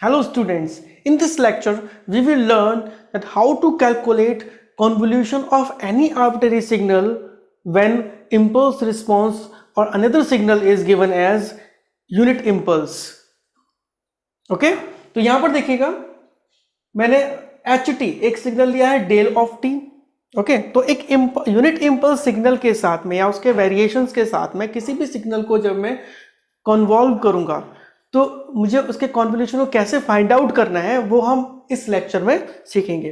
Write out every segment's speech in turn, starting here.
Hello students, in this lecture we will learn that how to calculate convolution of any arbitrary signal when impulse response or another signal is given as unit impulse. Okay तो यहां पर देखिएगा मैंने ht एक signal लिया है del of T. Okay तो एक यूनिट इम्पल्स सिग्नल के साथ में या उसके वेरिएशंस के साथ में किसी भी सिग्नल को जब मैं कन्वॉल्व करूंगा तो मुझे उसके कॉन्वोल्यूशन को कैसे फाइंड आउट करना है वो हम इस लेक्चर में सीखेंगे.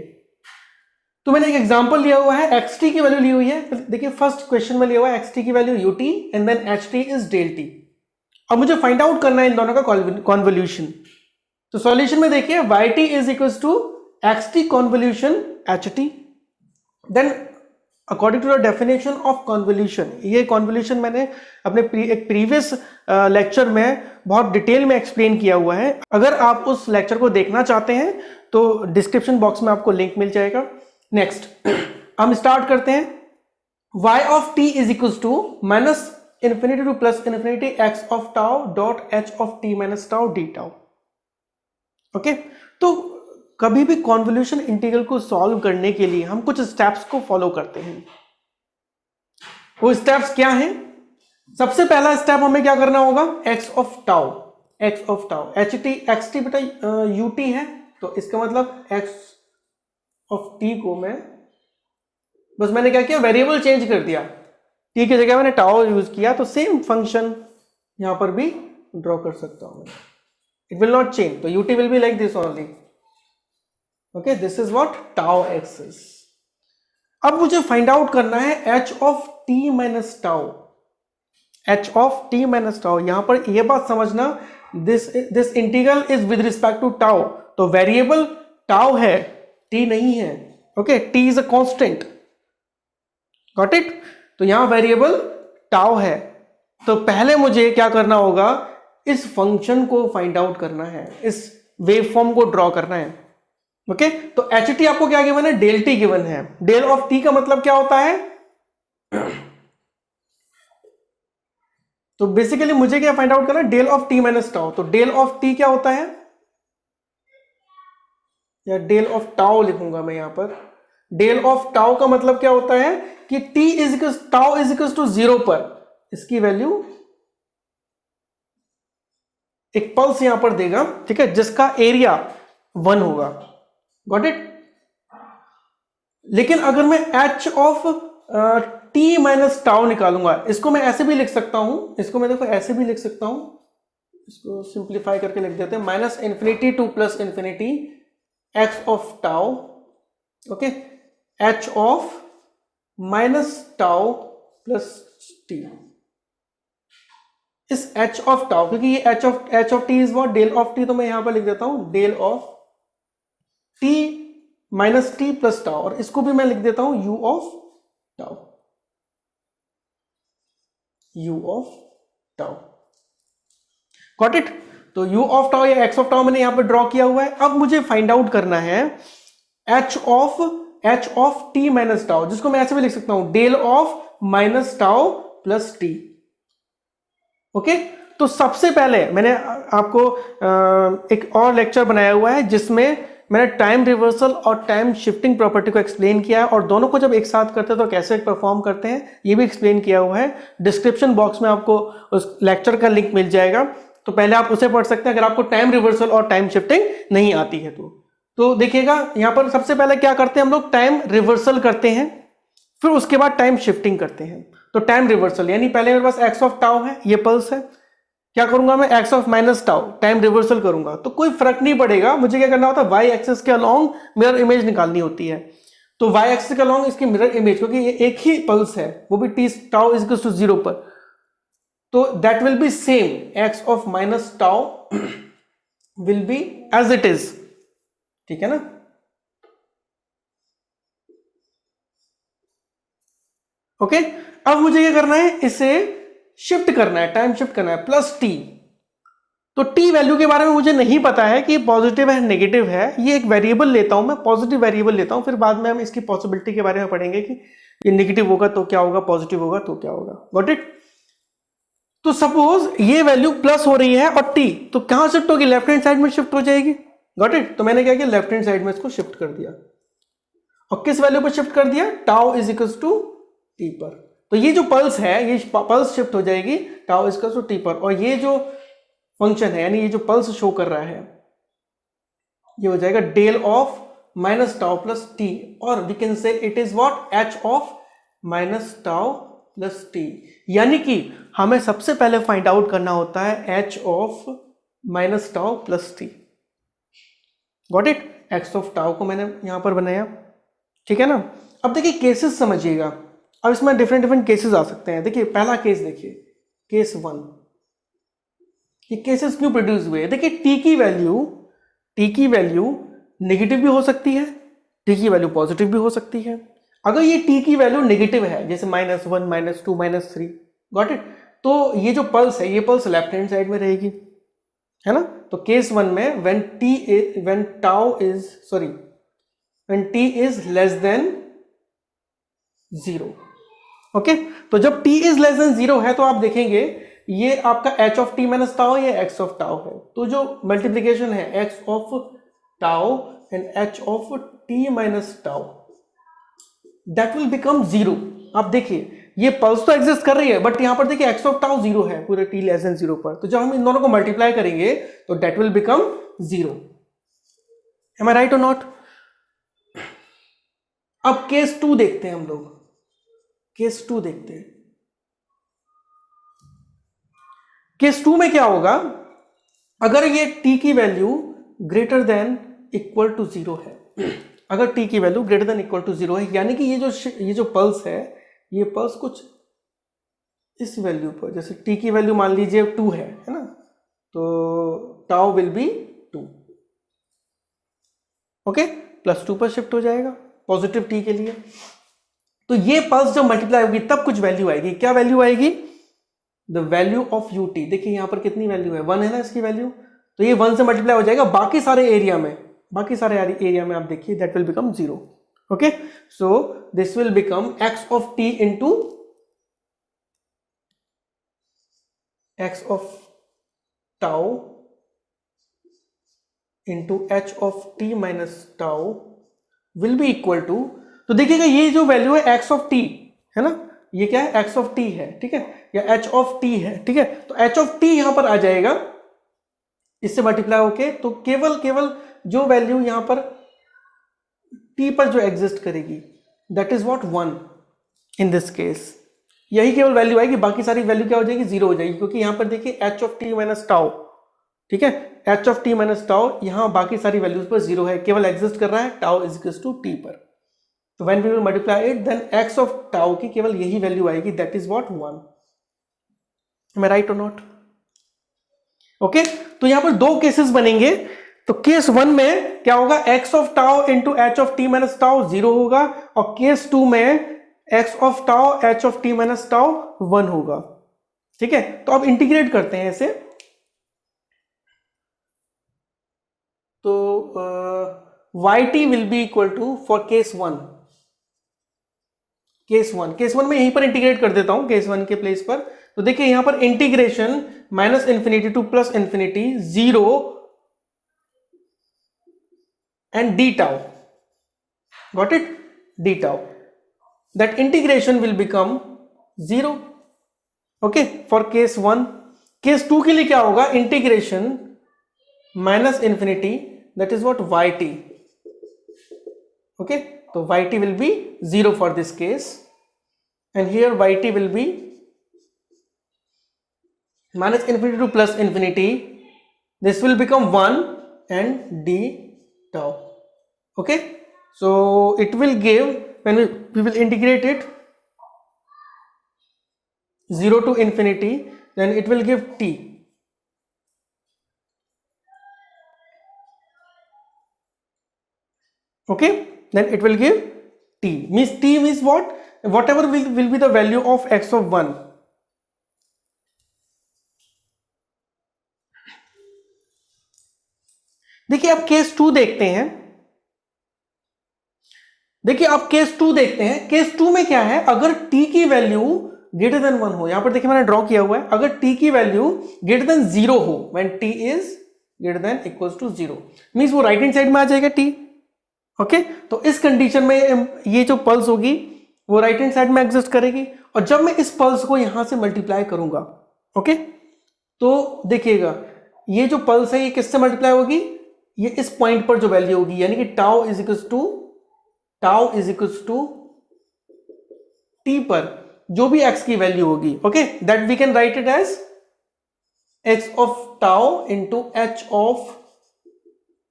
तो मैंने एक एग्जांपल लिया हुआ है, xt की वैल्यू ली हुई है. देखिए फर्स्ट क्वेश्चन में लिया हुआ है xt की value ut and then ht is delta. अब मुझे फाइंड आउट करना है इन दोनों का कॉन्वोल्यूशन. तो सॉल्यूशन में देखिए yt is equals to xt convolution ht. Then according to the definition of convolution, ये कॉन्वोल्यूशन मैंने अपने एक प्रीवियस लेक्चर में बहुत डिटेल में एक्सप्लेन किया हुआ है. अगर आप उस लेक्चर को देखना चाहते हैं तो डिस्क्रिप्शन बॉक्स में आपको लिंक मिल जाएगा. नेक्स्ट हम स्टार्ट करते हैं. y of t is equals to minus infinity to plus infinity x of tau dot h of t minus tau d tau. Okay तो कभी भी कॉन्वोल्यूशन इंटीग्रल को सॉल्व करने के लिए हम कुछ स्टेप्स को फॉलो करते हैं. वो स्टेप्स क्या हैं? सबसे पहला स्टेप हमें क्या करना होगा, x ऑफ टाउ xt बेटा ut है तो इसका मतलब x ऑफ t को मैंने क्या किया, वेरिएबल चेंज कर दिया. t की जगह मैंने टाउ यूज किया तो सेम फंक्शन यहां पर भी ड्रॉ कर सकता हूं. इट विल नॉट चेंज, तो ut will be like this only. Okay this is what tau x is. अब मुझे फाइंड आउट करना है h of t minus tau. h of t minus tau, यहां पर यह बात समझना, this integral is with respect to tau. तो वेरिएबल टाउ है, t नहीं है. Okay t is a constant. Got it. तो यहां वेरिएबल टाउ है. तो पहले मुझे क्या करना होगा, इस फंक्शन को फाइंड आउट करना है, इस वेवफॉर्म को ड्रॉ करना है. ओके तो ht आपको क्या गिवन है, डेल टी गिवन है. डेल ऑफ t का मतलब क्या होता है, तो बेसिकली मुझे क्या फाइंड आउट करना है, del of t minus tau. तो डेल ऑफ t क्या होता है, या डेल ऑफ टाउ लिखूंगा मैं यहां पर. डेल ऑफ टाउ का मतलब क्या होता है कि t is tau is equal to 0 पर इसकी वैल्यू एक पल्स यहां पर देगा, ठीक है, जिसका एरिया 1 होगा. Got it. लेकिन अगर मैं h of t minus tau निकालूंगा, इसको मैं ऐसे भी लिख सकता हूं, इसको मैं देखो ऐसे भी लिख सकता हूं, इसको सिंप्लीफाई करके लिख देते हैं minus infinity to plus infinity x of tau. Okay h of minus tau plus t. इस h ऑफ टाउ, क्योंकि ये h of t is what, del of t, तो मैं यहां पर लिख देता हूं del of t minus t plus tau, और इसको भी मैं लिख देता हूं u of tau. Got it. तो u ऑफ टाउ या x ऑफ टाउ मैंने यहां पर ड्रॉ किया हुआ है. अब मुझे फाइंड आउट करना है h of t minus tau, जिसको मैं ऐसे भी लिख सकता हूं del of minus tau plus t. Okay तो सबसे पहले मैंने आपको एक और लेक्चर बनाया हुआ है जिसमें मैंने टाइम रिवर्सल और टाइम शिफ्टिंग प्रॉपर्टी को एक्सप्लेन किया है, और दोनों को जब एक साथ करते हैं तो कैसे परफॉर्म करते हैं ये भी एक्सप्लेन किया हुआ है. डिस्क्रिप्शन बॉक्स में आपको उस लेक्चर का लिंक मिल जाएगा, तो पहले आप उसे पढ़ सकते हैं अगर आपको टाइम रिवर्सल और टाइम शिफ्टिंग नहीं आती है. तो देखिएगा यहां पर सबसे पहले क्या करते हैं हम लोग, टाइम रिवर्सल करते हैं, फिर उसके बाद टाइम शिफ्टिंग करते हैं. तो टाइम रिवर्सल यानी पहले मेरे पास x ऑफ टाउ है, ये पल्स है, क्या करूंगा मैं x of minus tau time reversal करूंगा तो कोई फर्क नहीं पड़ेगा. मुझे क्या करना होता है, y एक्सिस के अलोंग मिरर इमेज निकालनी होती है. तो y एक्सिस के अलोंग इसकी मिरर इमेज, क्योंकि ये एक ही पल्स है, वो भी t tau is equal to 0 पर, तो that will be same, x of minus tau will be as it is. ठीक है ना. ओके अब मुझे क्या करना है, इसे शिफ्ट करना है, टाइम शिफ्ट करना है प्लस t. तो t वैल्यू के बारे में मुझे नहीं पता है कि पॉजिटिव है नेगेटिव है, ये एक वेरिएबल लेता हूं मैं, पॉजिटिव वेरिएबल लेता हूं, फिर बाद में हम इसकी पॉसिबिलिटी के बारे में पढ़ेंगे कि ये नेगेटिव होगा तो क्या होगा, पॉजिटिव होगा तो क्या होगा. Got it. तो सपोज ये वैल्यू प्लस हो रही है और टी, तो कहां शिफ्ट होगी, लेफ्ट हैंड साइड में शिफ्ट हो जाएगी। Got it. तो मैंने क्या किया, लेफ्ट हैंड साइड में इसको शिफ्ट कर दिया और किस वैल्यू पर शिफ्ट कर दिया, tau is equals to t पर। तो ये जो पल्स है ये पल्स शिफ्ट हो जाएगी tau is equals to t पर, और ये जो फंक्शन है यानी ये जो पल्स शो कर रहा है ये हो जाएगा del of minus tau plus t, और we can say it is what, h of minus tau plus t. यानी कि हमें सबसे पहले फाइंड आउट करना होता है H of minus tau plus T. Got it. X of tau को मैंने यहां पर बनाया, ठीक है ना। अब देखिए केसेस समझिएगा, अब इसमें डिफरेंट डिफरेंट केसेस आ सकते हैं। देखिए पहला केस देखिए, केस 1। ये केसेस क्यों प्रोड्यूस हुए, देखिए टी की वैल्यू नेगेटिव भी हो सकती है, टी की वैल्यू पॉजिटिव भी हो सकती है। अगर ये टी की वैल्यू नेगेटिव है जैसे -1 -2 -3, गॉट इट, तो ये जो पल्स है ये पल्स लेफ्ट हैंड साइड में रहेगी, है ना। तो केस 1 में when t is less than 0, okay. तो जब t is less than 0 है तो आप देखेंगे ये आपका h of t minus tau है, ये x ऑफ टाउ है। तो जो मल्टीप्लीकेशन है x of tau and h of t minus tau, that will become 0। आप देखिए ये पल्स तो एग्जिस्ट कर रही है बट यहां पर देखिए x ऑफ टाउ 0 है पूरे t लेस देन 0 पर, तो जब हम इन दोनों को मल्टीप्लाई करेंगे तो that will become 0। Am I right और नॉट। अब केस 2 देखते हैं हम लोग, केस 2 देखते हैं। केस 2 में क्या होगा, अगर ये t की value greater than equal to 0 है, अगर t की value greater than equal to 0 है, यानी कि ये जो पल्स है ये पल्स कुछ इस वैल्यू पर, जैसे t की वैल्यू मान लीजिए 2 है ना, तो टाउ विल बी 2, ओके, +2 पर शिफ्ट हो जाएगा पॉजिटिव t के लिए। तो ये पल्स जब मल्टीप्लाई होगी तब कुछ वैल्यू आएगी, क्या वैल्यू आएगी, द वैल्यू ऑफ ut। देखिए यहां पर कितनी वैल्यू है, 1 है ना इसकी वैल्यू, तो ये 1 से मल्टीप्लाई हो जाएगा बाकी सारे एरिया में आप देखिए that will become 0, okay. So this will become x of t into x of tau into h of t minus tau will be equal to, तो देखिएगा ये जो वैल्यू है x ऑफ t है ना, ये क्या है, x ऑफ t है, ठीक है, या h ऑफ t है, ठीक है। तो h ऑफ t यहां पर आ जाएगा इससे मल्टीप्लाई होके, तो केवल जो वैल्यू यहां पर t पर जो एग्जिस्ट करेगी that is what 1 in this case, यही केवल वैल्यू आएगी, बाकी सारी वैल्यू क्या हो जाएगी, 0 हो जाएगी, क्योंकि यहां पर देखिए h of t minus tau, ठीक है, h of t minus tau, यहां बाकी सारी वैल्यूज पर 0 है, केवल एग्जिस्ट कर रहा है tau is equal to t पर। तो when we will multiply it then x of tau की केवल यही वैल्यू आएगी, that is what 1। Am I right और नॉट, ओके। तो यहां पर दो केसेस बनेंगे। तो केस 1 में क्या होगा, x of tau into h of t minus tau 0 होगा, और केस 2 में x of tau h of t minus tau 1 होगा, ठीक है। तो अब इंटीग्रेट करते हैं इसे, तो yt will be equal to for case 1 में यहीं पर इंटीग्रेट कर देता हूं केस 1 के प्लेस पर। तो देखिए यहां पर integration -∞ to +∞ 0 and d tau, got it, d tau, that integration will become 0, okay, for case 1। case 2 के लिए क्या होगा, integration -∞, that is what yt, okay, तो yt will be 0 for this case, and here yt will be -∞ to +∞, this will become 1 and d tau, okay. So it will give, when we will integrate it 0 to infinity, then it will give t, okay, then it will give t means what, whatever will be the value of x of 1। देखिए अब case 2 देखते हैं, case 2 में क्या है, अगर t की value greater then 1 हो, यहां पर देखिए मैंने ड्रॉ किया हुआ है, अगर t की वैल्यू ग्रेटर देन 0 हो, when t is greater than equals to 0, means वो राइट हैंड साइड में आ जाएगा t। ओके, तो इस कंडीशन में ये जो पल्स होगी वो राइट हैंड साइड में एग्जिस्ट करेगी, और जब मैं इस पल्स को यहां से मल्टीप्लाई करूंगा, ओके, तो देखिएगा ये जो पल्स है ये किससे मल्टीप्लाई होगी, ये इस पॉइंट पर जो वैल्यू होगी, यानी कि tau is equals to t पर जो भी x की वैल्यू होगी, okay, that we can write it as x of tau into h of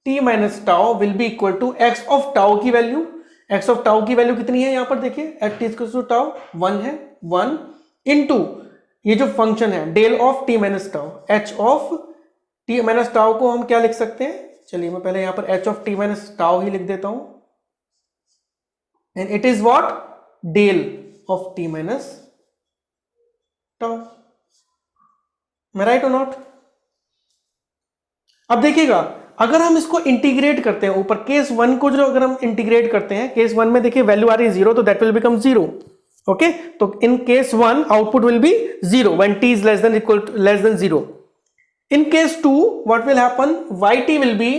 t minus tau will be equal to x of tau की value, x of tau की value कितनी है, यहां पर देखिए at t equals to tau 1 है, 1 into ये जो फंक्शन है del of t minus tau, h of t minus tau को हम क्या लिख सकते हैं, चलिए मैं पहले यहां पर h of t minus tau ही लिख देता हूं, and it is what, del of t minus tau, मैं राइट और नॉट। अब देखिएगा अगर हम इसको इंटीग्रेट करते हैं ऊपर केस 1 को, जो अगर हम इंटीग्रेट करते हैं केस 1 में देखिए वैल्यू आ रही है 0, तो दैट विल बिकम 0, ओके, तो in case 1 output will be 0 when t is less than 0। In case 2 what will happen, yt will be,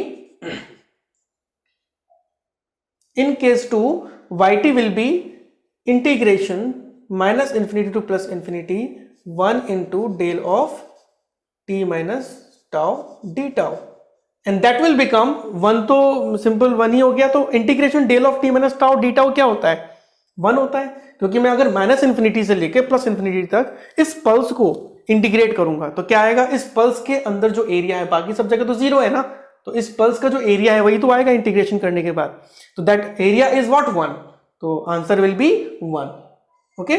in case 2 yt will be integration minus infinity to plus infinity 1 into del of t minus tau d tau, and that will become 1, तो simple 1 ही हो गया, तो integration del of t minus tau d tau क्या होता है, 1 होता है, क्योंकि मैं अगर माइनस इंफिनिटी से लेके प्लस इंफिनिटी तक इस पल्स को इंटीग्रेट करूंगा तो क्या आएगा, इस पल्स के अंदर जो एरिया है, बाकी सब जगह तो 0 है ना, तो इस पल्स का जो एरिया है वही तो आएगा इंटीग्रेशन करने के बाद, तो दैट एरिया इज व्हाट 1, तो आंसर विल बी 1, ओके।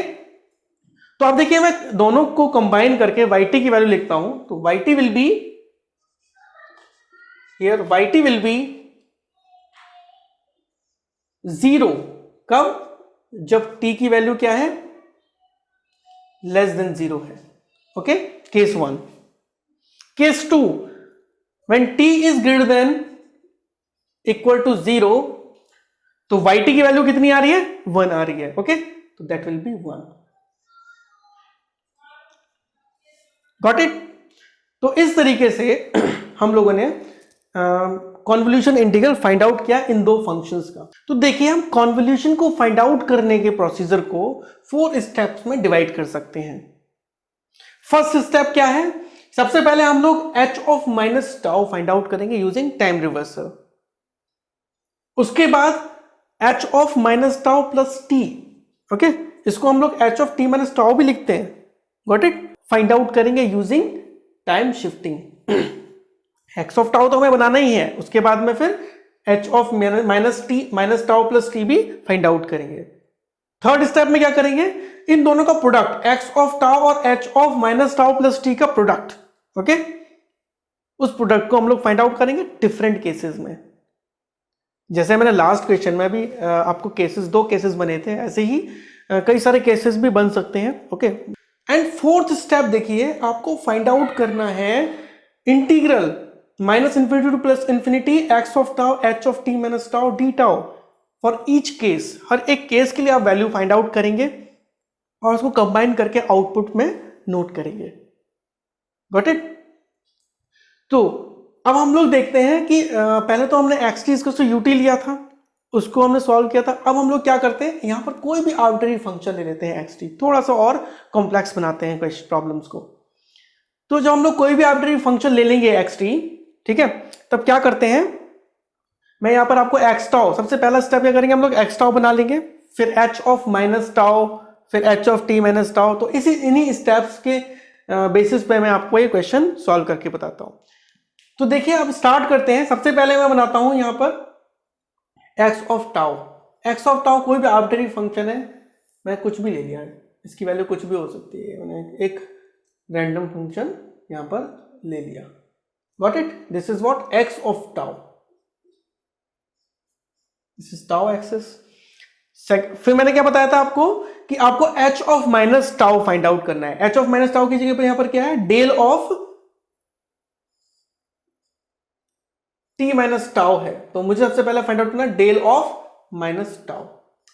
तो आप देखिए मैं दोनों को कंबाइन करके yt की वैल्यू लिखता हूं, तो yt will be here, yt will be 0 कब, जब t की वैल्यू क्या है, लेस देन 0 है, okay, case 1। Case 2 when t is greater than equal to 0, तो yt की वैल्यू कितनी आ रही है, 1 आ रही है, ओके, तो that will be 1, got it. तो इस तरीके से हम लोगों ने कॉन्वोल्यूशन इंटीग्रल फाइंड आउट किया इन दो फंक्शंस का। तो देखिए हम कॉन्वोल्यूशन को फाइंड आउट करने के प्रोसीजर को 4 स्टेप्स में डिवाइड कर सकते हैं। फर्स्ट स्टेप क्या है, सबसे पहले हम लोग h of minus tau find out करेंगे यूजिंग टाइम रिवर्सल, उसके बाद h of minus tau plus t, okay, इसको हम लोग h of t minus tau भी लिखते हैं, गॉट इट, फाइंड आउट करेंगे using time shifting. x of tau तो हमें बनाना ही है, उसके बाद में फिर h of minus tau plus t भी फाइंड आउट करेंगे। थर्ड स्टेप में क्या करेंगे, इन दोनों का प्रोडक्ट x ऑफ टाउ और h of minus tau plus t का प्रोडक्ट, ओके, उस प्रोडक्ट को हम लोग फाइंड आउट करेंगे डिफरेंट केसेस में। जैसे मैंने लास्ट क्वेश्चन में भी आपको केसेस, 2 केसेस बने थे, ऐसे ही कई सारे केसेस भी बन सकते हैं, ओके। एंड फोर्थ स्टेप देखिए, आपको फाइंड आउट करना है integral minus infinity to plus infinity x of tau h of t minus tau d tau for each case, हर एक केस के लिए आप वैल्यू फाइंड आउट करेंगे और उसको कंबाइन करके आउटपुट में नोट करेंगे, गॉट इट। तो अब हम लोग देखते हैं कि पहले तो हमने xt इसको ut लिया था, उसको हमने सॉल्व किया था। अब हम लोग क्या करते हैं, यहां पर कोई भी आर्बिट्रेरी फंक्शन ले लेते हैं xt, थोड़ा सा और कॉम्प्लेक्स बनाते हैं क्वेश्चन प्रॉब्लम्स को। तो जब हम लोग कोई भी आर्बिट्रेरी फंक्शन ले लेंगे xt, ठीक है, तब क्या करते हैं, मैं यहां पर आपको x टाउ, सबसे पहला स्टेप क्या करेंगे हम लोग, x टाउ बना लेंगे, फिर h ऑफ माइनस टाउ, फिर h of t minus tau. तो इन्हीं स्टेप्स के बेसिस पे मैं आपको ये क्वेश्चन सॉल्व करके बताता हूं। तो देखिए अब स्टार्ट करते हैं। सबसे पहले मैं बनाता हूं यहां पर x of tau. x of tau कोई भी आर्बिट्रेरी फंक्शन है, मैं कुछ भी ले लिया, इसकी वैल्यू कुछ भी हो सकती है, मैंने एक रैंडम फंक्शन यहां पर ले लिया, got it, this is what x of tau, this is tau axis. फिर मैंने क्या बताया था आपको कि आपको h of minus tau find out करना है। h ऑफ माइनस टाउ की जगह पर यहां पर क्या है, del of t minus tau है, तो मुझे सबसे पहले फाइंड आउट करना है del of minus tau.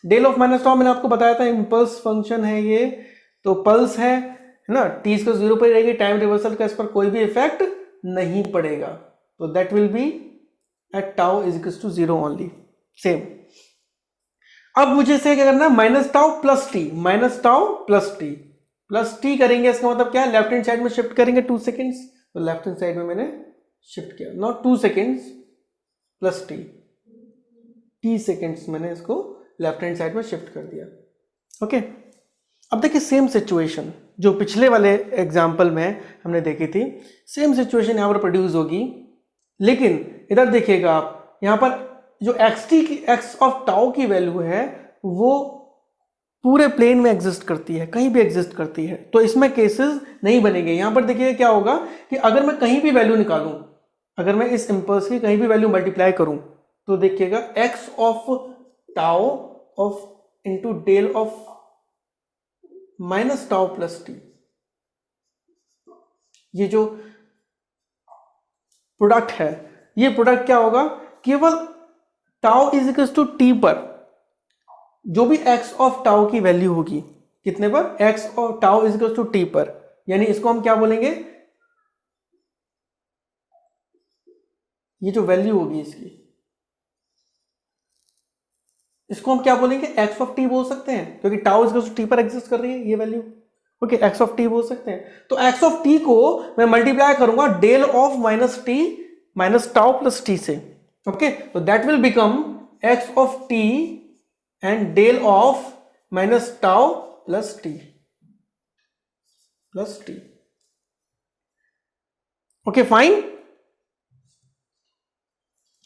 Del of minus tau मैंने आपको बताया था इम्पल्स फंक्शन है ये, तो पल्स है ना, टी इसको 0 पर रहेगी, टाइम रिवर्सल का इस पर कोई भी इफेक्ट नहीं पड़ेगा, तो that will be at tau is equal to 0 only. Same अब मुझे से क्या करना है, minus tau plus t, minus tau plus t, plus t करेंगे, इसका मतलब क्या है, लेफ्ट हैंड साइड में शिफ्ट करेंगे 2 सेकेंड्स, तो लेफ्ट हैंड साइड में मैंने शिफ्ट किया, not 2 seconds plus T, T seconds मैंने इसको लेफ्ट हैंड साइड में शिफ्ट कर दिया। ओके अब देखिए सेम सिचुएशन जो पिछले वाले एग्जाम्पल में हमने देखी थी, सेम सिचुएशन यहाँ पर प्रोड्यूस होगी, लेकिन इधर देखिएगा आप, यहाँ पर जो एक्स ऑफ टाउ की वैल्यू है वो पूरे प्लेन में एग्जिस्ट करती है, कहीं भी एग्जिस्ट करती है, तो इसमें केसेस नहीं बनेंगे। यहाँ पर देखिए क्या होगा कि अगर मैं कहीं भी वैल्यू निकालूं, अगर मैं इस इंपल्स की कहीं भी वैल्यू मल्टीप्लाई करूं, तो देखिएगा x of tau of into del of minus tau plus t, ये जो प्रोडक्ट है, ये प्रोडक्ट क्या होगा, केवल tau is equal to t पर जो भी एक्स ऑफ टाउ की वैल्यू होगी, कितने पर, x of tau is equal to t पर, यानी इसको हम क्या बोलेंगे, ये जो वैल्यू होगी इसकी, इसको हम क्या बोलेंगे, एक्स ऑफ टी बोल सकते हैं, क्योंकि tau is equal to t पर एग्जिस्ट कर रही है ये value. Okay x of t बोल सकते हैं, तो एक्स ऑफ टी को मैं मल्टीप्लाई करूंगा del of minus t minus tau plus t से। ओके तो that will become x of t and del of minus tau plus t plus t. Okay fine,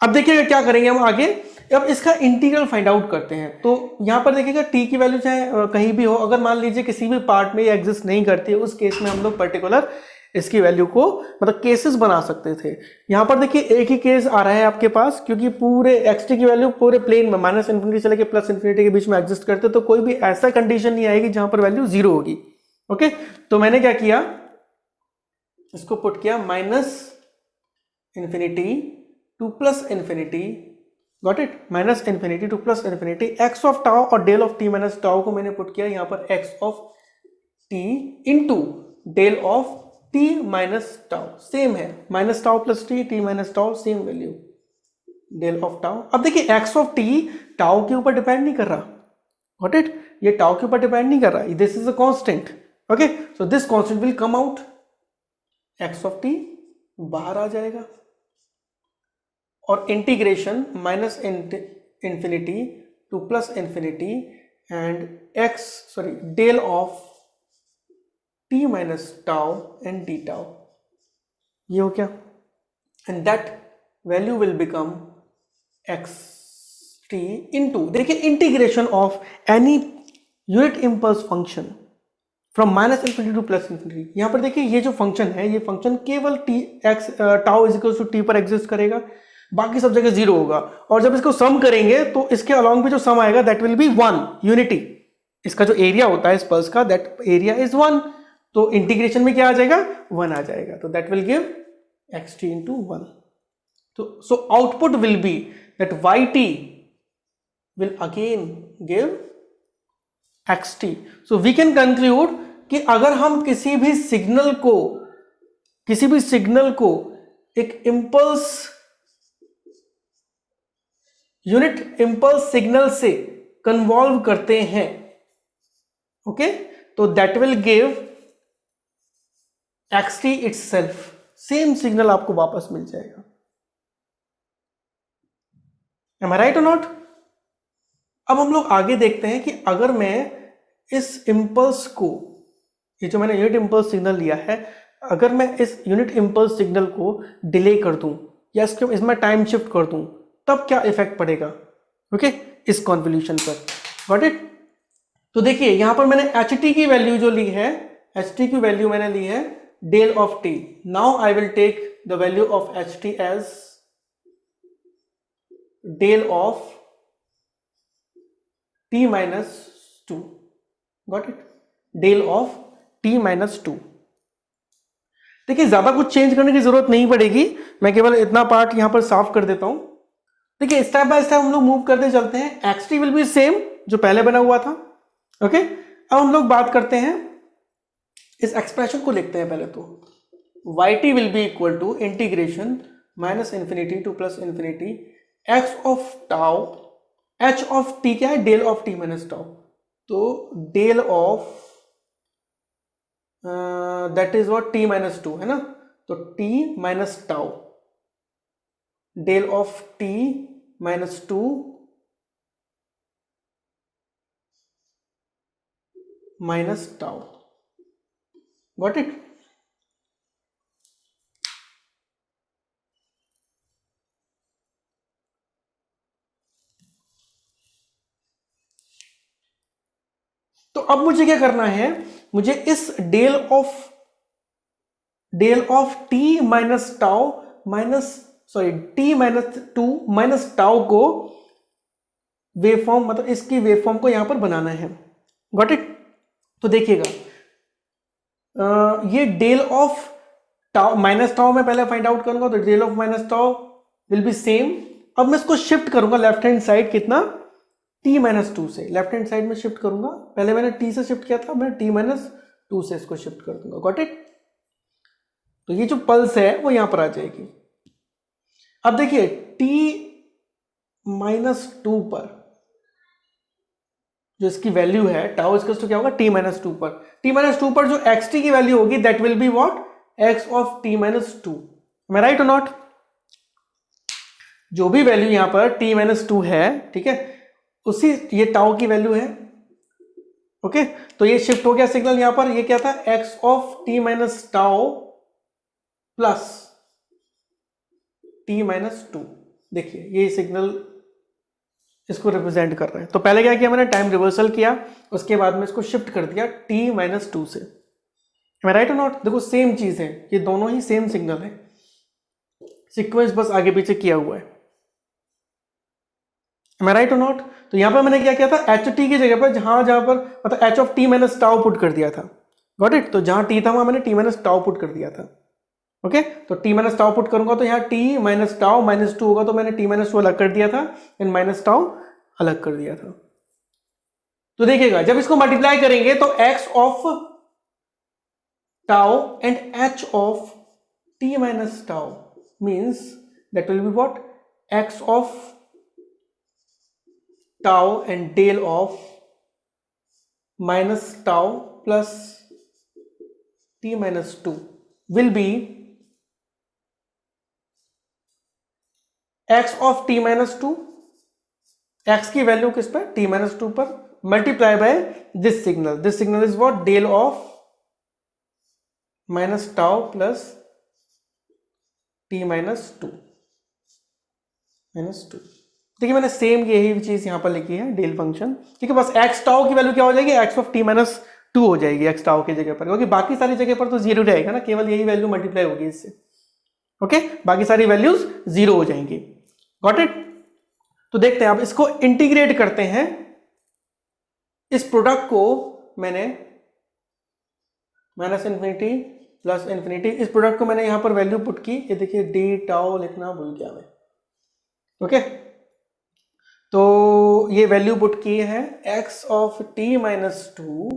अब देखिएगा क्या करेंगे हम आगे, अब इसका इंटीग्रल फाइंड आउट करते हैं। तो यहां पर देखिएगा टी की वैल्यू चाहे कहीं भी हो, अगर मान लीजिए किसी भी पार्ट में ये एग्जिस्ट नहीं करती है, उस केस में हम लोग पर्टिकुलर इसकी वैल्यू को मतलब केसेस बना सकते थे। यहां पर देखिए एक ही केस आ रहा है आपके पास, क्योंकि पूरे एक्स टी की वैल्यू पूरे प्लेन में माइनस इन्फिनिटी से लेकर प्लस इन्फिनिटी के बीच में एग्जिस्ट करते, तो कोई भी ऐसा कंडीशन नहीं आएगी जहां पर वैल्यू 0 होगी। ओके तो मैंने क्या किया, इसको पुट किया minus infinity to plus infinity, got it, minus infinity to plus infinity, x of tau और del of t minus tau को मैंने पुट किया यहां पर x of t into del of t minus tau, same है, minus tau plus t minus tau same value, del of tau. अब देखिए x of T tau के ऊपर डिपेंड नहीं कर रहा, गॉट इट, ये टाउ के ऊपर डिपेंड नहीं कर रहा, this is a constant. Okay so this constant will come out, x of t बाहर आ जाएगा, और integration minus infinity to plus infinity and del of t minus tau and d tau, ये हो क्या, and that value will become x t into, देखिए integration of any unit impulse function from minus infinity to plus infinity. यहां पर देखिए ये जो function है, ये फंक्शन केवल t x tau is equal to t पर एग्जिस्ट करेगा, बाकी सब जगह 0 होगा, और जब इसको सम करेंगे तो इसके अलॉन्ग भी जो सम आएगा दैट विल बी 1 यूनिटी, इसका जो एरिया होता है इस पल्स का, दैट एरिया इज 1, तो इंटीग्रेशन में क्या आ जाएगा, 1 आ जाएगा, तो that will give x t into 1। तो so output will be that y t will again give x t. So we can conclude कि अगर हम किसी भी सिग्नल को एक इंपल्स यूनिट इंपल्स सिग्नल से कन्वॉल्व करते हैं, ओके तो that will give x t itself, same signal आपको वापस मिल जाएगा। एम आई राइट और नॉट? अब हम लोग आगे देखते हैं कि अगर मैं इस इंपल्स को, ये जो मैंने यूनिट इंपल्स सिग्नल लिया है, अगर मैं इस यूनिट इंपल्स सिग्नल को डिले कर दूं या इसमें टाइम शिफ्ट कर दूं, तब क्या इफेक्ट पड़ेगा, ओके इस कॉन्वोल्यूशन पर, गॉट इट। तो देखिए यहां पर मैंने एच टी की वैल्यू जो ली है, एच टी की वैल्यू मैंने ली है del of t. Now I will take the value of h t as del of t minus 2, got it, del of t minus 2। देखिए ज्यादा कुछ चेंज करने की जरूरत नहीं पड़ेगी, मैं केवल इतना पार्ट यहां पर साफ कर देता हूं। देखिए स्टेप बाय स्टेप हम लोग मूव करते चलते हैं, x T will be same जो पहले बना हुआ था, ओके। अब हम लोग बात करते हैं इस एक्सप्रेशन को लिखते हैं पहले तो, yt will be equal to integration minus infinity to plus infinity x of tau, h of t क्या है, del of t minus tau, तो del of that is what t minus two है ना, तो t minus tau, del of t minus two minus tau, got it. तो अब मुझे क्या करना है, मुझे इस del of t minus tau minus t minus two minus tau को वेवफॉर्म, मतलब इसकी वेवफॉर्म को यहां पर बनाना है, गॉट इट। तो देखिएगा ये del of tau minus tau मैं पहले फाइंड आउट करूंगा, तो del of minus tau will be same. अब मैं इसको शिफ्ट करूंगा लेफ्ट हैंड साइड, कितना, t माइनस टू से लेफ्ट हैंड साइड में शिफ्ट करूंगा, पहले मैंने t से शिफ्ट किया था, मैं t माइनस टू से इसको शिफ्ट कर दूंगा, गॉट इट। तो ये जो पल्स है वो यहां पर आ जाएगी। अब देखिए t माइनस टू पर जो इसकी वैल्यू है टाउ इसका तो क्या होगा, t माइनस टू पर, t माइनस टू पर जो xt की वैल्यू होगी that will be what, x of t minus to, मैं राइट और नॉट। जो भी वैल्यू यहां पर t माइनस टू है, ठीक है, उसी ये टाउ की वैल्यू है, ओके। तो ये शिफ्ट हो गया सिग्नल यहां पर, ये क्या था, x of t minus tau plus t minus two. देखिए ये सिग्नल इसको रिप्रेजेंट कर रहा है। तो पहले क्या किया मैंने, टाइम रिवर्सल किया, उसके बाद में इसको शिफ्ट कर दिया t माइनस टू से, मैं राइट और नॉट। देखो सेम चीज है, ये दोनों ही सेम सिग्नल है, सीक्वेंस बस आगे पीछे किया हुआ है, मैं राइट और नॉट। तो यहां पर मैंने क्या किया था, एच टी की जगह पर जहां पर मतलब H of t minus tau put कर दिया था, गॉट इट। तो जहां टी था वहां मैंने टी माइनस टाउ पुट कर दिया था, ओके। तो टी माइनस टाउ पुट करूंगा तो यहाँ T minus tau minus two होगा, तो मैंने टी माइनस टू अलग कर दिया था एंड माइनस टाउ अलग कर दिया था। तो देखिएगा जब इसको मल्टीप्लाई करेंगे तो x of tau and h of t minus tau means that will be what, x of tau and del of minus tau plus t minus two will be x of t minus two, x की value किस पर, t minus two पर, multiply by this signal is what, del of minus tau plus t minus two देखिए मैंने same यही चीज यहां पर लिखी है, डेल फंक्शन, ठीक है। बस x टाउ की वैल्यू क्या हो जाएगी, x of t minus to हो जाएगी x टाउ की जगह पर, क्योंकि बाकी सारी जगह पर तो जीरो रहेगा ना, केवल यही वैल्यू मल्टीप्लाई होगी इससे, ओके। बाकी सारी वैल्यूज जीरो हो जाएंगी, गॉट इट। तो देखते हैं अब इसको इंटीग्रेट करते हैं, इस प्रोडक्ट को मैंने माइनस इन्फिनिटी प्लस इन्फिनिटी, इस प्रोडक्ट को मैंने यहां पर वैल्यू पुट की, ये देखिए डी टाउ लिखना भूल गया मैं, ओके। तो ये वैल्यू पुट की है x of t minus two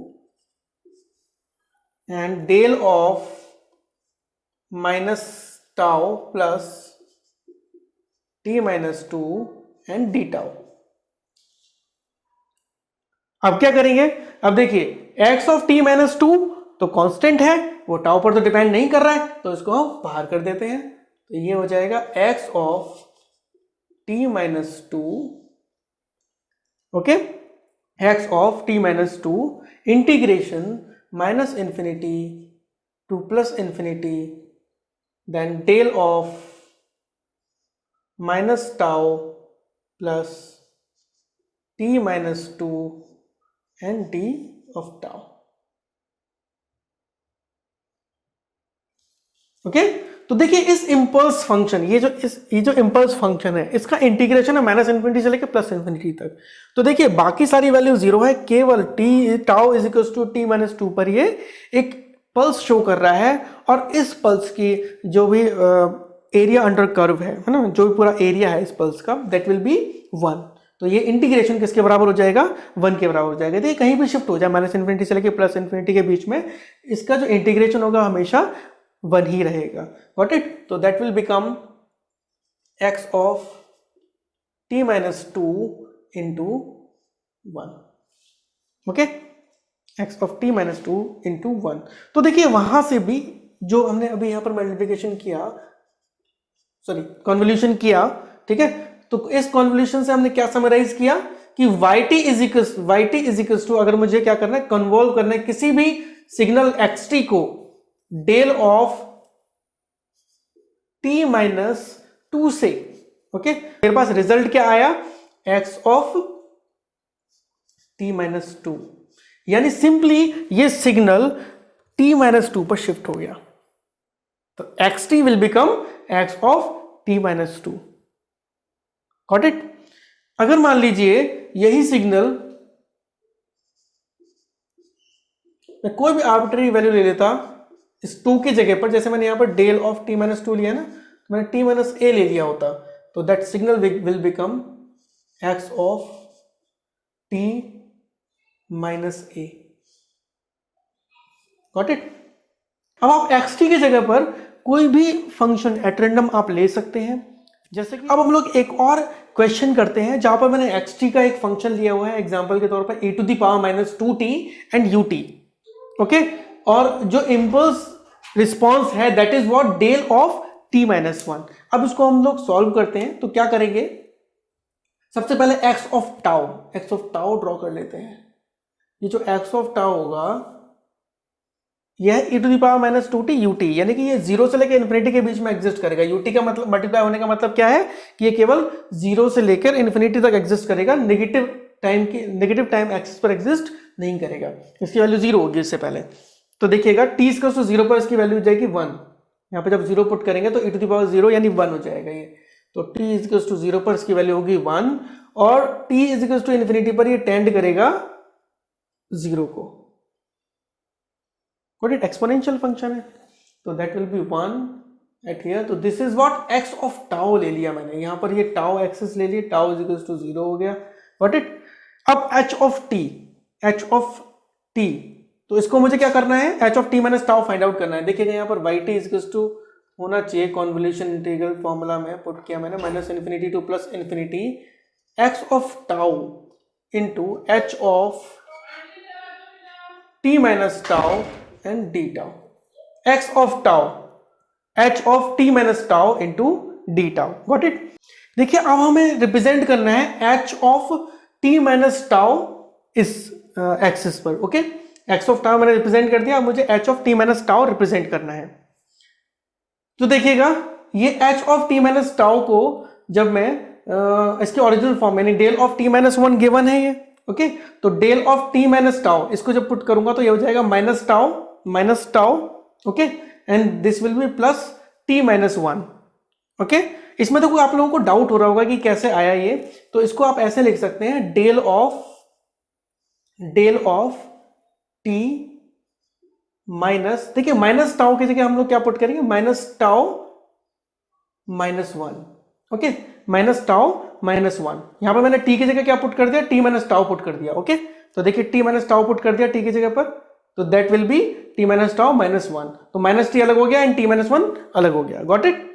and del of minus tau plus t minus two and d tau. अब क्या करेंगे, अब देखिए x of t minus two तो कांस्टेंट है, वो टाउ पर तो डिपेंड नहीं कर रहा है, तो इसको हम बाहर कर देते हैं, तो ये हो जाएगा x of t minus two, okay, x of t minus two integration minus infinity to plus infinity then del of minus tau plus t minus two and d of tau, okay. तो देखिए इस impulse function, ये जो impulse function है, इसका integration है minus infinity से लेकर प्लस इन्फिनिटी तक। तो देखिए बाकी सारी वैल्यू जीरो है, केवल t tau is equal to t minus two पर ये एक पल्स शो कर रहा है, और इस पल्स की जो भी एरिया अंडर कर्व है ना, जो भी पूरा एरिया है इस पल्स का दैट विल बी 1। तो ये इंटीग्रेशन किसके बराबर हो जाएगा, 1 के बराबर हो जाएगा। तो ये कहीं भी शिफ्ट हो जाए -∞ से लेके +∞ के बीच में, इसका जो इंटीग्रेशन होगा हमेशा 1 ही रहेगा। Got it? तो that will become x of t minus 2 into 1। Okay, x of t minus 2 into 1। तो देखिए वहां से भी जो हमने अभी यहां पर मल्टीप्लिकेशन किया, सॉरी कॉन्वोल्यूशन किया, ठीक है, तो इस कॉन्वोल्यूशन से हमने क्या समराइज किया कि yt इज इक्वल्स टू, अगर मुझे क्या करना है, कन्वॉल्व करना है किसी भी सिग्नल xt को डेल ऑफ t माइनस 2 से। ओके, मेरे पास रिजल्ट क्या आया, x ऑफ t माइनस 2, यानी सिंपली ये सिग्नल t माइनस 2 पर शिफ्ट हो गया। तो xt will become x of t minus 2। Got it? अगर मान लीजिए यही सिग्नल मैं कोई भी आर्बिट्रेरी वैल्यू ले लेता इस 2 की जगह पर, जैसे मैंने यहां पर डेल ऑफ t माइनस 2 लिया ना, तो मैंने t माइनस a ले लिया होता, तो that signal will become x of t minus a। Got it? अब आप xt की जगह पर कोई भी फंक्शन एट रैंडम आप ले सकते हैं, जैसे कि अब हम लोग एक और क्वेश्चन करते हैं जहां पर मैंने xt का एक फंक्शन लिया हुआ है एग्जांपल के तौर पर e⁻⁻2t एंड ut। ओके, और जो इंपल्स रिस्पॉन्स है that is what, del of t minus 1। अब इसको हम लोग सॉल्व करते हैं, तो क्या करेंगे, सबसे पहले x ऑफ टाउ ड्रॉ कर लेते हैं। ये जो x ऑफ टाउ होगा यह e⁻⁻2t ut, यानी कि ये 0 से लेकर इन्फिनिटी के बीच में एग्जिस्ट करेगा। ut का मतलब, मल्टीप्लाई होने का मतलब क्या है कि ये केवल 0 से लेकर इन्फिनिटी तक एग्जिस्ट करेगा, नेगेटिव टाइम एक्सिस पर एग्जिस्ट नहीं करेगा। इसकी वैल्यू 0 होगी इससे पहले। तो देखिएगा t इक्वल्स टू 0 पर इसकी वैल्यू हो जाएगी 1। यहाँ पे जब 0 पुट करेंगे तो e⁻0 यानी 1 हो जाएगा ये। तो t इक्वल्स टू 0 पर इसकी वैल्यू होगी 1, और t इक्वल्स टू इन्फिनिटी पर ये टेंड करेगा 0 को। What it exponential function है, तो that will be 1 at here। तो this is what x of tau ले लिया मैंने, यहां पर ये tau एक्सिस ले लिया, tau is equals to 0 हो गया। Got it? अब h of t, तो इसको मुझे क्या करना है, h of t minus tau find out करना है। देखिएगा यहाँ पर yt is equals to होना चाहिए, कॉन्वोल्यूशन इंटीग्रल फॉर्मूला में पुट किया मैंने, -∞ to +∞ x of tau into h of t minus tau and d tau, x of tau h of t minus tau into d tau। Got it? देखिए अब हमें represent करना है h of t minus tau इस axis पर। Okay, x of tau मैंने represent कर दिया, अब मुझे h of t minus tau represent करना है। तो देखिएगा ये h of t minus tau को जब मैं इसके ओरिजिनल फॉर्म यानी del of t minus 1 given है ये। ओके, तो del of t minus tau इसको जब पुट करूंगा तो ये हो जाएगा minus tau. Okay, and this will be plus t minus 1। Okay, इसमें तो कोई आप लोगों को डाउट हो रहा होगा कि कैसे आया ये, तो इसको आप ऐसे लिख सकते हैं, डेल ऑफ t माइनस, देखिए माइनस टाउ की जगह हम लोग क्या पुट करेंगे, minus tau minus 1। Okay, minus tau minus 1, यहां पर मैंने t की जगह क्या पुट कर दिया, t माइनस टाउ पुट कर दिया। ओके, तो देखिए t माइनस टाउ पुट कर दिया t की जगह पर, तो that will be t minus tau minus 1। तो माइनस t अलग हो गया एंड t माइनस 1 अलग हो गया। Got it?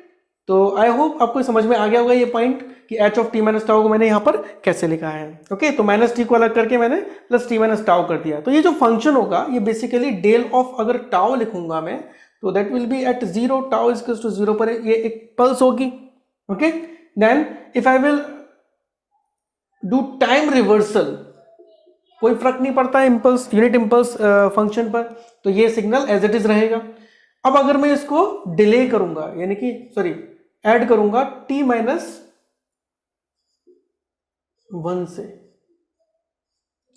तो आई होप आपको समझ में आ गया होगा ये पॉइंट कि h of t minus tau को मैंने यहाँ पर कैसे लिखा है। ओके, तो माइनस t को अलग करके मैंने प्लस t माइनस टाउ कर दिया। तो ये जो फंक्शन होगा ये बेसिकली डेल ऑफ, अगर टाउ लिखूंगा मैं तो that will be at 0, tau is equal to 0 पर ये एक पल्स होगी। Okay, then if I will do time reversal, कोई फर्क नहीं पड़ता इंपल्स, यूनिट इंपल्स फंक्शन पर, तो ये सिग्नल एज इट इज रहेगा। अब अगर मैं इसको डिले करूंगा, यानी कि सॉरी ऐड करूंगा t माइनस 1 से,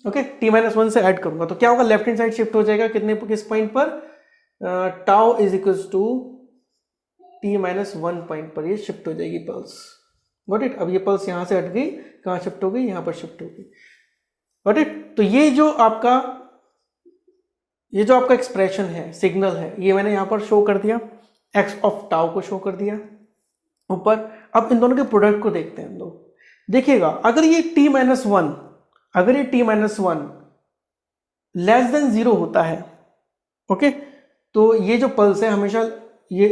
ओके, t माइनस 1 से ऐड करूंगा तो क्या होगा, लेफ्ट हैंड साइड शिफ्ट हो जाएगा कितने, किस पॉइंट पर, tau is equal to t minus 1 point पर ये शिफ्ट हो जाएगी पल्स। Got it? अब ये पल्स यहां से हट गई, कहां शिफ्ट हो गई, यहां पर शिफ्ट हो गई। Got it? तो ये जो आपका एक्सप्रेशन है, सिग्नल है, ये मैंने यहां पर शो कर दिया, x ऑफ टाउ को शो कर दिया ऊपर। अब इन दोनों के प्रोडक्ट को देखते हैं हम लोग। देखिएगा अगर ये t माइनस वन, अगर ये t minus one less than zero होता है, ओके, तो ये जो पल्स है हमेशा ये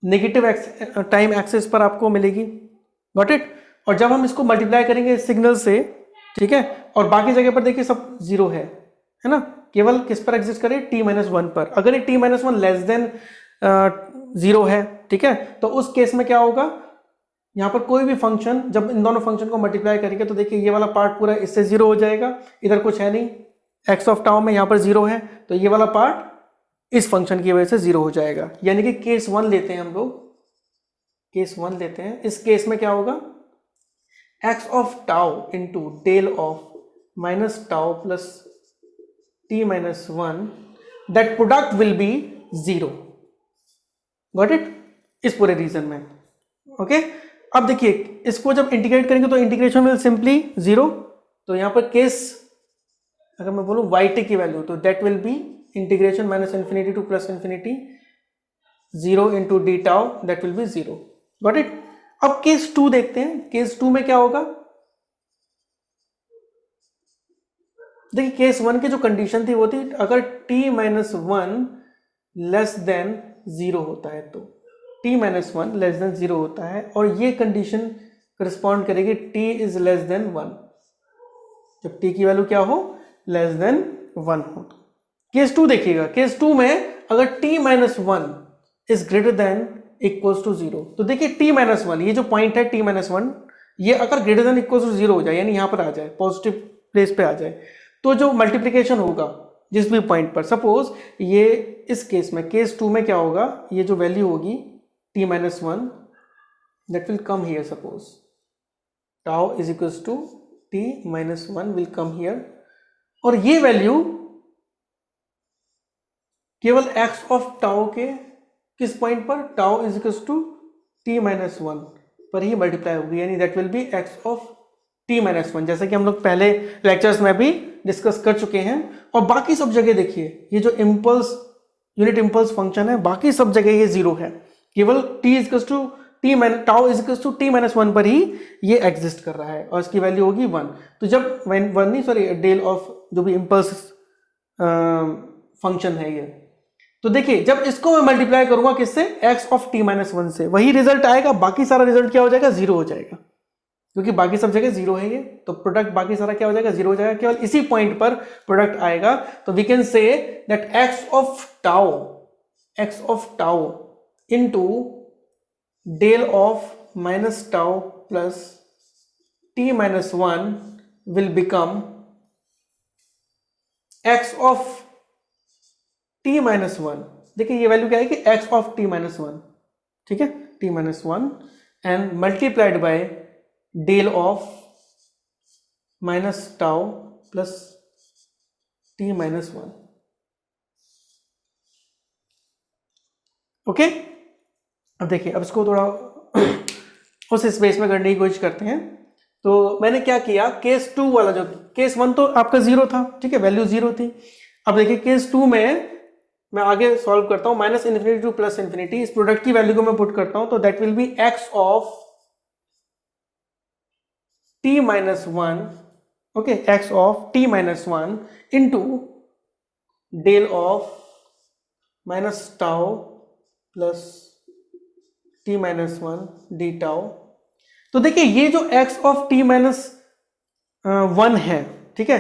नेगेटिव टाइम एक्सिस पर आपको मिलेगी, गॉट इट। और जब हम इसको मल्टीप्लाई करेंगे सिग्नल से, ठीक है, और बाकी जगह पर देखिए सब जीरो है ना, केवल किस पर एग्जिस्ट करे, t माइनस वन पर। अगर ये t minus one less than zero है, ठीक है, तो उस केस में क्या होगा, यहाँ पर कोई भी फंक्शन, जब इन दोनों फंक्शन को मल्टीप्लाई करेंगे तो देखिए ये वाला पार्ट पूरा इससे जीरो हो जाएगा, इधर कुछ है नहीं, एक्स ऑफ टाउ में यहाँ पर जीरो है, तो ये वाला पार्ट इस फंक्शन की वजह से जीरो हो जाएगा। यानी कि केस वन लेते हैं हम लोग, केस वन लेते हैं। इस केस में क्या होगा, x of tau into del of minus tau plus t minus one, that product will be zero, got it, इस पूरे रीजन में, ओके। अब देखिए इसको जब इंटीग्रेट करेंगे तो इंटीग्रेशन विल सिंपली जीरो, तो यहां पर केस अगर मैं बोलूं वाई टी की वैल्यू, तो that will be integration minus infinity to plus infinity zero into D tau, that will be zero, got it. अब केस टू देखते हैं, केस टू में क्या होगा, देखिए केस वन की जो कंडीशन थी वो थी अगर t minus one less than zero होता है, तो t minus one less than zero होता है, और ये कंडीशन करस्पॉन्ड करेगी t is less than one, जब t की वैल्यू क्या हो, लेस देन वन हो। केस टू देखिएगा, केस टू में अगर t minus one is greater than equals to zero, तो देखिए t माइनस वन, ये जो पॉइंट है t माइनस वन, ये अगर greater than equals to zero हो जाए, यानी यहां पर आ जाए, पॉजिटिव प्लेस पे आ जाए, तो जो मल्टीप्लीकेशन होगा जिस भी पॉइंट पर, सपोज ये इस केस में, केस टू में क्या होगा, ये जो वैल्यू होगी t minus one, that will come here, suppose tau is equals to t minus one will come here, और ये वैल्यू केवल x ऑफ टाउ के किस पॉइंट पर, tau is equals to t minus one पर ही multiply होगी, यानी that will be x of t minus one, जैसे कि हम लोग पहले लेक्चर्स में भी डिस्कस कर चुके हैं। और बाकी सब जगह देखिए ये जो इम्पल्स, यूनिट इम्पल्स फंक्शन है, बाकी सब जगह ये जीरो है, केवल t is to t minus tau is to t minus one पर ही ये एग्जिस्ट कर रहा है, और इसकी वैल्यू होगी वन। तो जब वन नहीं, सॉरी, डेल ऑफ जो भी इम्पल्स फंक्शन है ये, तो देखिए जब इसको मैं मल्टीप्लाई करूंगा किससे, x of t minus one से, वही रिजल्ट आएगा, बाकी सारा रिजल्ट क्या हो जाएगा, जीरो हो जाएगा, क्योंकि बाकी सब जगह जीरो है ये, तो प्रोडक्ट बाकी सारा क्या हो जाएगा, जीरो हो जाएगा, केवल इसी पॉइंट पर प्रोडक्ट आएगा। तो we can say that x of tau into del of minus tau plus t minus one will become x of t minus one. देखिए ये वैल्यू क्या है कि x of t minus one, ठीक है, t minus one and multiplied by del of minus tau plus t minus one, okay. अब देखिए, अब इसको थोड़ा उस स्पेस में करने की कोशिश करते हैं। तो मैंने क्या किया, केस टू वाला, जो केस वन तो आपका जीरो था, ठीक है, वैल्यू जीरो थी। अब देखिए केस टू में मैं आगे सॉल्व करता हूं, minus infinity to plus infinity, इस प्रोडक्ट की वैल्यू को मैं पुट करता हूं, तो that will be x of t minus one, okay, x of t minus one into del of minus tau plus t minus one d tau. तो देखिए ये जो x of t minus one है, ठीक है,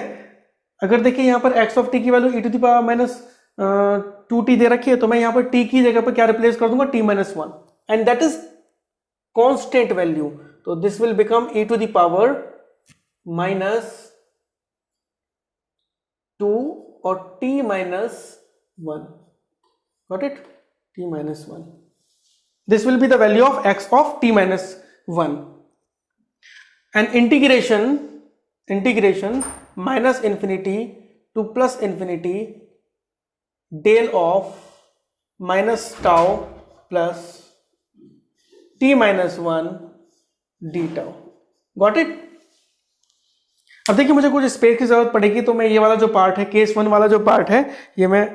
अगर देखिए यहां पर x ऑफ t की value e to the power minus 2t दे रखी है, तो मैं यहां पर t की जगह पर क्या रिप्लेस कर दूंगा, t minus one, and that is constant value, तो this will become e to the power minus 2 और t minus one, got it, t minus one, this will be the value of x of t minus 1 and integration minus infinity to plus infinity del of minus tau plus t minus 1 d tau, got it। अब देखिए मुझे कुछ space की जरूरत पड़ेगी, तो मैं ये वाला जो पार्ट है, केस वन वाला जो पार्ट है, ये मैं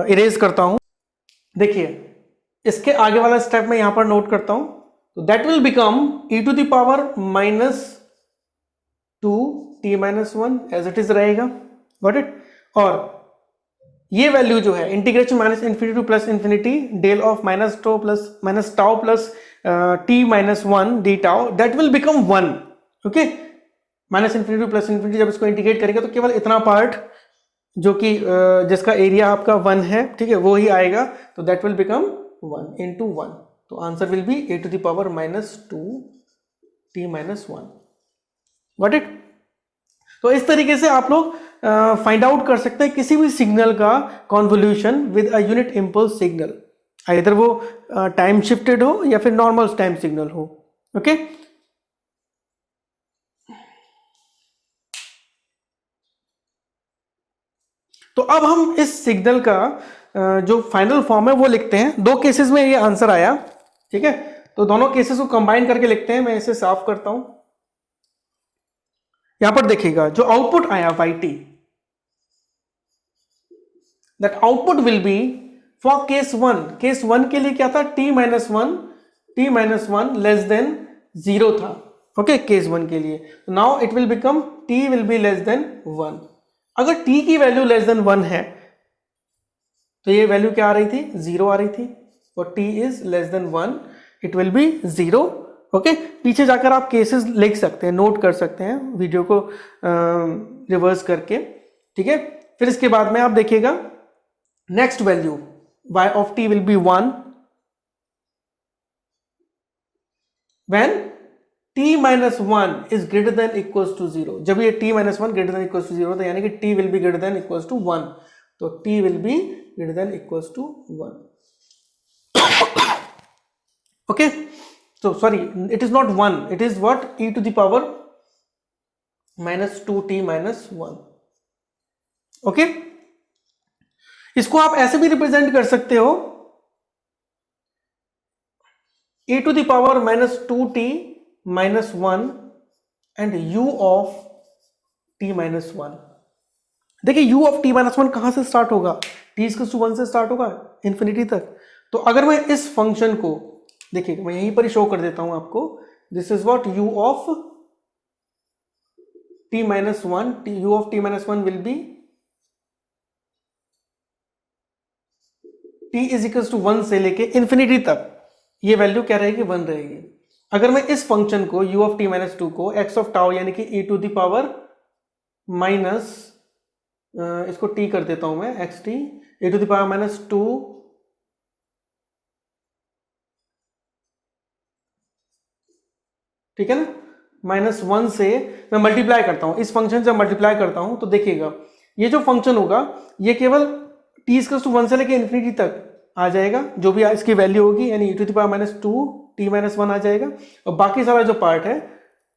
इरेज करता हूं। देखिए इसके आगे वाला स्टेप मैं यहां पर नोट करता हूं, तो that will become e to the power minus 2t minus 1 as it is रहेगा, गॉट इट। और ये वैल्यू जो है integration minus infinity to plus infinity del of minus tau plus t minus 1 d tau, that will become 1, okay. Minus infinity to plus infinity जब इसको integrate करेगा तो केवल इतना पार्ट जो कि जिसका एरिया आपका 1 है, ठीक है, वो ही आएगा, तो दैट विल बिकम 1 इंटू 1, तो answer will be e to the power minus 2t minus 1, got it. तो इस तरीके से आप लोग फाइंड आउट कर सकते हैं किसी भी सिग्नल का convolution with a unit impulse signal, इधर वो टाइम शिफ्टेड हो या फिर नॉर्मल टाइम सिग्नल हो, ओके। तो अब हम इस सिग्नल का जो फाइनल फॉर्म है वो लिखते हैं। दो केसेस में ये आंसर आया, ठीक है, तो दोनों केसेस को कंबाइन करके लिखते हैं। मैं इसे साफ करता हूं। यहां पर देखिएगा जो आउटपुट आया yt, that output will B for case 1। Case 1 के लिए क्या था, t माइनस 1 लेस देन 0 था, ओके, केस 1 के लिए। Now it will become t will be less than 1। अगर t की वैल्यू लेस देन 1 है तो ये वैल्यू क्या आ रही थी, 0 आ रही थी, और t is less then 1 it will be 0, okay. पीछे जाकर आप केसेस लिख सकते हैं, नोट कर सकते हैं वीडियो को रिवर्स करके, ठीक है। फिर इसके बाद में आप देखिएगा next value y of t will be 1 when t minus 1 is greater than equals to 0। जब ये t minus 1 greater than equals to 0 तो यानी कि t will be greater than equals to 1, तो t will be greater than equals to 1, okay. So sorry, it is not 1, it is what, e to the power minus 2t minus 1, okay। इसको आप ऐसे भी represent कर सकते हो, e to the power minus 2t minus 1 and u of t minus 1। देखिए u of t minus 1 कहां से स्टार्ट होगा, t इक्वल्स टू 1 से स्टार्ट होगा इंफिनिटी तक। तो अगर मैं इस फंक्शन को देखिए, मैं यहीं पर ही शो कर देता हूं आपको, this is what u of t minus 1, u of t minus 1 will be t is equal to 1 से लेके इंफिनिटी तक ये वैल्यू क्या रहेगी, 1 रहेगी। अगर मैं इस फंक्शन को u ऑफ t माइनस 2 को x ऑफ टाउ यानी कि e to the power minus, इसको t कर देता हूं मैं, xt e to the power minus 2 ठीक है ना, माइनस 1 से मैं मल्टीप्लाई करता हूं, इस फंक्शन से मल्टीप्लाई करता हूं, तो देखिएगा ये जो फंक्शन होगा ये केवल t इक्वल टू 1 से लेके इंफिनिटी तक आ जाएगा, जो भी इसकी वैल्यू होगी, यानी e to the power minus 2 t minus 1 आ जाएगा, और बाकी सारा जो पार्ट है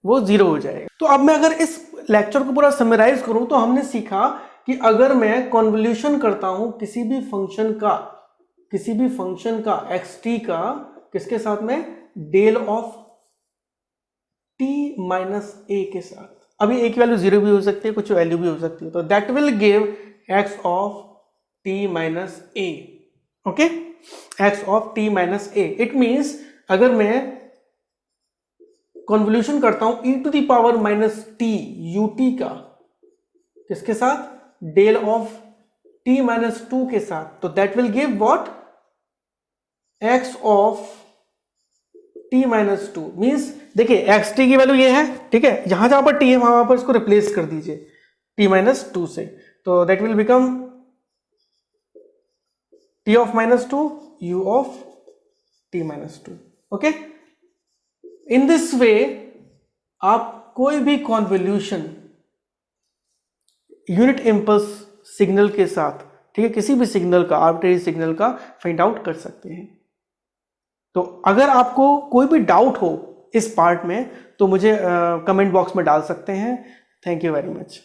वो 0 हो जाएगा। तो अब मैं अगर इस लेक्चर को पूरा समराइज करूं तो हमने सीखा कि अगर मैं कॉन्वोल्यूशन करता हूं किसी भी फंक्शन का xt का किसके साथ में, del of t minus a के साथ। अभी a की वैल्यू 0 भी हो सकती है, कुछ वैल्यू भी हो सकती है, तो that will give x of t minus a, okay, x of t minus a। It means अगर मैं कॉन्वोल्यूशन करता हूं e to the power minus t ut का किसके साथ, डेल ऑफ t माइनस 2 के साथ, तो that will give what, x of t minus 2। Means देखिए x t की वैल्यू ये है, ठीक है, जहां जहां पर t है वहां पर इसको रिप्लेस कर दीजिए t माइनस 2 से, तो that will become t of minus 2 u of t minus 2, okay. In this way आप कोई भी कॉन्वोल्यूशन यूनिट इंपल्स सिग्नल के साथ, ठीक है, किसी भी सिग्नल का, आर्बिट्रेरी सिग्नल का फाइंड आउट कर सकते हैं। तो अगर आपको कोई भी डाउट हो इस पार्ट में तो मुझे कमेंट बॉक्स में डाल सकते हैं। Thank you very much.